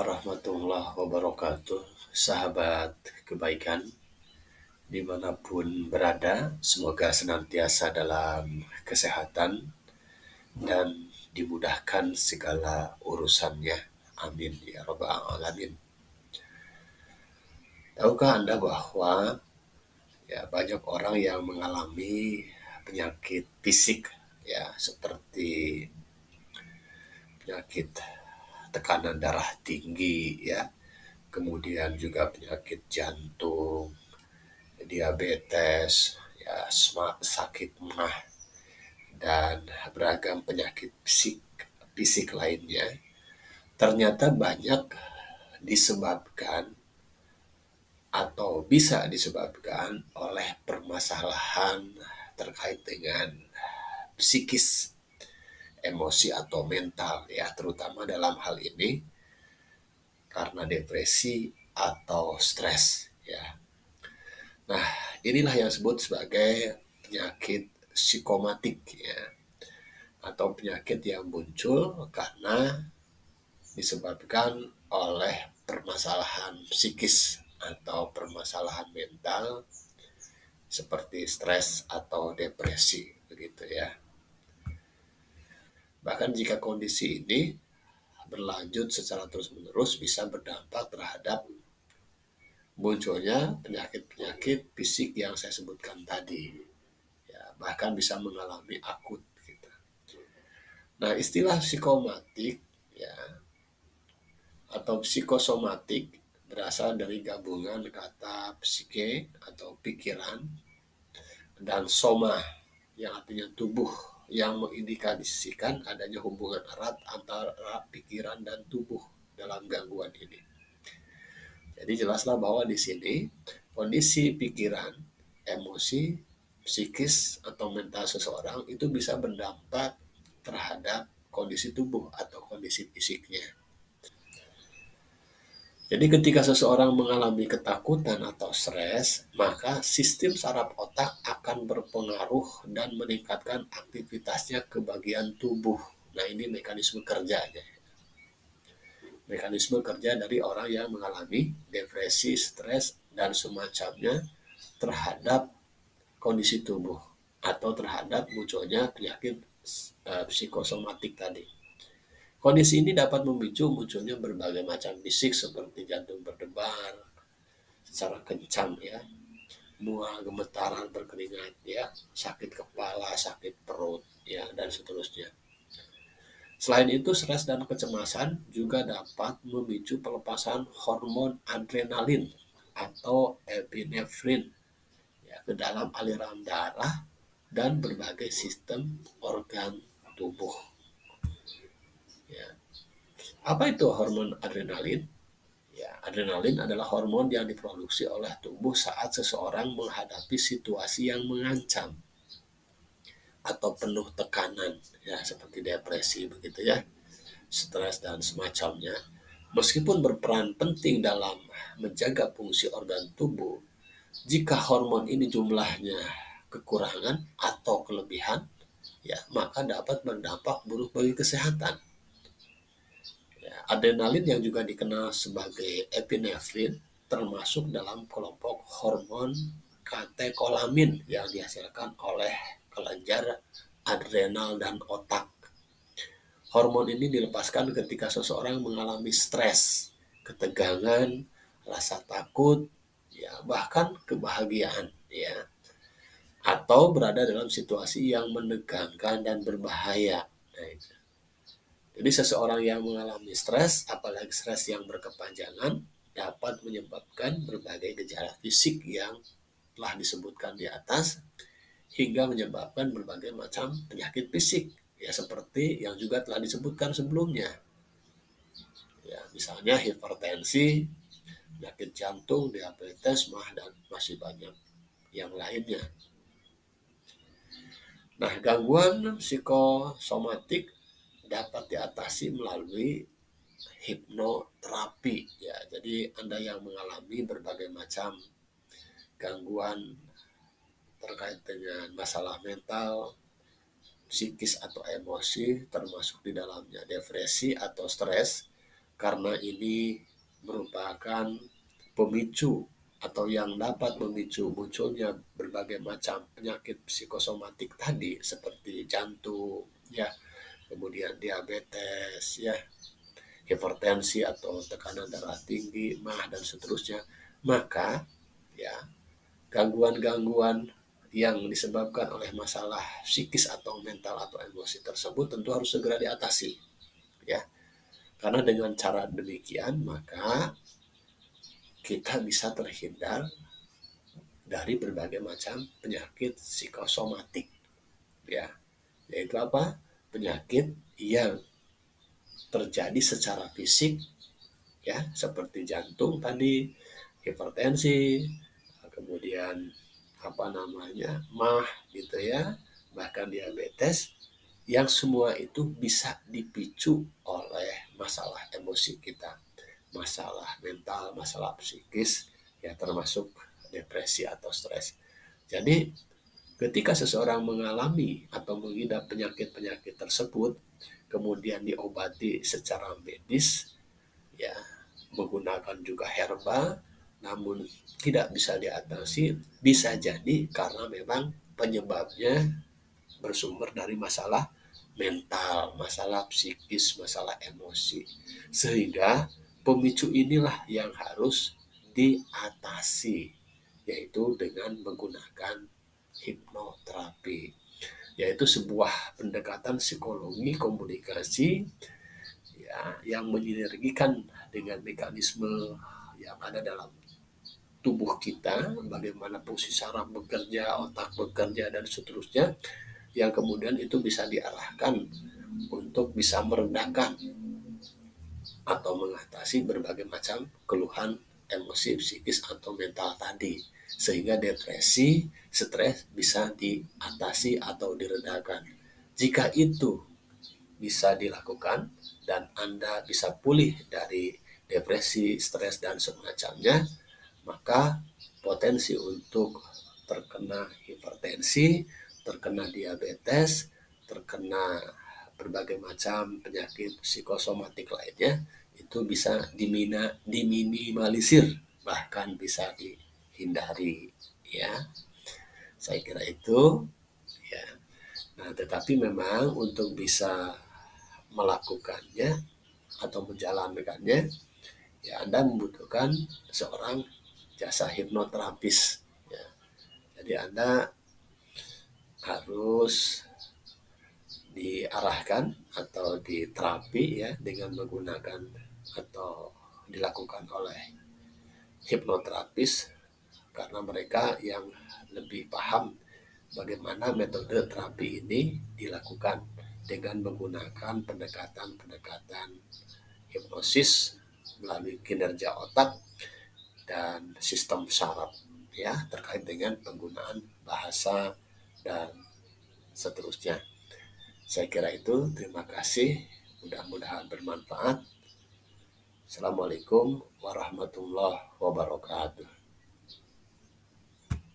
warahmatullahi wabarakatuh, sahabat kebaikan dimanapun berada. Semoga senantiasa dalam kesehatan dan dimudahkan segala urusannya. Amin ya rabbal alamin. Tahukah Anda bahwa banyak orang yang mengalami penyakit fisik, ya, seperti penyakit tekanan darah tinggi, ya, kemudian juga penyakit jantung, diabetes, ya, sakit mah, dan beragam penyakit fisik lainnya. Ternyata banyak disebabkan atau bisa disebabkan oleh permasalahan terkait dengan psikis, emosi atau mental, ya, terutama dalam hal ini karena depresi atau stres, ya. Nah, inilah yang disebut sebagai penyakit psikomatik, ya, atau penyakit yang muncul karena disebabkan oleh permasalahan psikis atau permasalahan mental seperti stres atau depresi, begitu ya. Bahkan jika kondisi ini berlanjut secara terus-menerus bisa berdampak terhadap munculnya penyakit-penyakit fisik yang saya sebutkan tadi, ya, bahkan bisa mengalami akut gitu. Nah, istilah psikomatik, ya, atau psikosomatik berasal dari gabungan kata psike atau pikiran dan soma yang artinya tubuh, yang mengindikasikan adanya hubungan erat antara pikiran dan tubuh dalam gangguan ini. Jadi jelaslah bahwa di sini kondisi pikiran, emosi, psikis atau mental seseorang itu bisa berdampak terhadap kondisi tubuh atau kondisi fisiknya. Jadi ketika seseorang mengalami ketakutan atau stres, maka sistem saraf otak akan berpengaruh dan meningkatkan aktivitasnya ke bagian tubuh. Nah, ini mekanisme kerjanya. Mekanisme kerja dari orang yang mengalami depresi, stres, dan semacamnya terhadap kondisi tubuh atau terhadap munculnya penyakit psikosomatik tadi. Kondisi ini dapat memicu munculnya berbagai macam fisik seperti jantung berdebar secara kencang, ya, mual, gemetaran, berkeringat, ya, sakit kepala, sakit perut, ya, dan seterusnya. Selain itu, stres dan kecemasan juga dapat memicu pelepasan hormon adrenalin atau epinefrin, ya, ke dalam aliran darah dan berbagai sistem organ tubuh. Ya. Apa itu hormon adrenalin? Ya, adrenalin adalah hormon yang diproduksi oleh tubuh saat seseorang menghadapi situasi yang mengancam atau penuh tekanan, ya, seperti depresi begitu ya, stres dan semacamnya. Meskipun berperan penting dalam menjaga fungsi organ tubuh, jika hormon ini jumlahnya kekurangan atau kelebihan, ya, maka dapat berdampak buruk bagi kesehatan. Ya, adrenalin yang juga dikenal sebagai epinefrin termasuk dalam kelompok hormon katekolamin yang dihasilkan oleh kelenjar adrenal dan otak. Hormon ini dilepaskan ketika seseorang mengalami stres, ketegangan, rasa takut, ya, bahkan kebahagiaan, ya, atau berada dalam situasi yang menegangkan dan berbahaya. Nah, itu. Jadi seseorang yang mengalami stres, apalagi stres yang berkepanjangan, dapat menyebabkan berbagai gejala fisik yang telah disebutkan di atas, hingga menyebabkan berbagai macam penyakit fisik, ya, seperti yang juga telah disebutkan sebelumnya. Ya, misalnya hipertensi, penyakit jantung, diabetes, mah, dan masih banyak yang lainnya. Nah, gangguan psikosomatik dapat diatasi melalui hipnoterapi, ya. Jadi Anda yang mengalami berbagai macam gangguan terkait dengan masalah mental, psikis atau emosi, termasuk di dalamnya depresi atau stres, karena ini merupakan pemicu atau yang dapat memicu munculnya berbagai macam penyakit psikosomatik tadi seperti jantung, ya, kemudian diabetes, ya, hipertensi atau tekanan darah tinggi, mah dan seterusnya, maka ya gangguan-gangguan yang disebabkan oleh masalah psikis atau mental atau emosi tersebut tentu harus segera diatasi, ya. Karena dengan cara demikian maka kita bisa terhindar dari berbagai macam penyakit psikosomatik, ya, yaitu apa? Penyakit yang terjadi secara fisik, ya, seperti jantung tadi, hipertensi, kemudian apa namanya, mah gitu ya, bahkan diabetes, yang semua itu bisa dipicu oleh masalah emosi kita, masalah mental, masalah psikis, ya, termasuk depresi atau stres. Jadi ketika seseorang mengalami atau mengidap penyakit-penyakit tersebut, kemudian diobati secara medis, ya, menggunakan juga herba, namun tidak bisa diatasi, bisa jadi karena memang penyebabnya bersumber dari masalah mental, masalah psikis, masalah emosi. Sehingga pemicu inilah yang harus diatasi, yaitu dengan menggunakan hipnoterapi, yaitu sebuah pendekatan psikologi komunikasi, ya, yang menyinergikan dengan mekanisme yang ada dalam tubuh kita, bagaimana fungsi saraf bekerja, otak bekerja, dan seterusnya, yang kemudian itu bisa diarahkan untuk bisa meredakan atau mengatasi berbagai macam keluhan emosi, psikis, atau mental tadi. Sehingga depresi, stres bisa diatasi atau diredakan. Jika itu bisa dilakukan dan Anda bisa pulih dari depresi, stres, dan semacamnya, maka potensi untuk terkena hipertensi, terkena diabetes, terkena berbagai macam penyakit psikosomatik lainnya itu bisa diminimalisir, bahkan bisa dihindari, ya. Saya kira itu, ya. Nah, tetapi memang untuk bisa melakukannya atau menjalankannya, ya Anda membutuhkan seorang jasa hipnoterapis, ya. Jadi Anda harus diarahkan atau diterapi, ya, dengan menggunakan atau dilakukan oleh hipnoterapis, karena mereka yang lebih paham bagaimana metode terapi ini dilakukan dengan menggunakan pendekatan-pendekatan hipnosis melalui kinerja otak dan sistem saraf, ya, terkait dengan penggunaan bahasa dan seterusnya. Saya kira itu. Terima kasih. Mudah-mudahan bermanfaat. Assalamualaikum warahmatullahi wabarakatuh.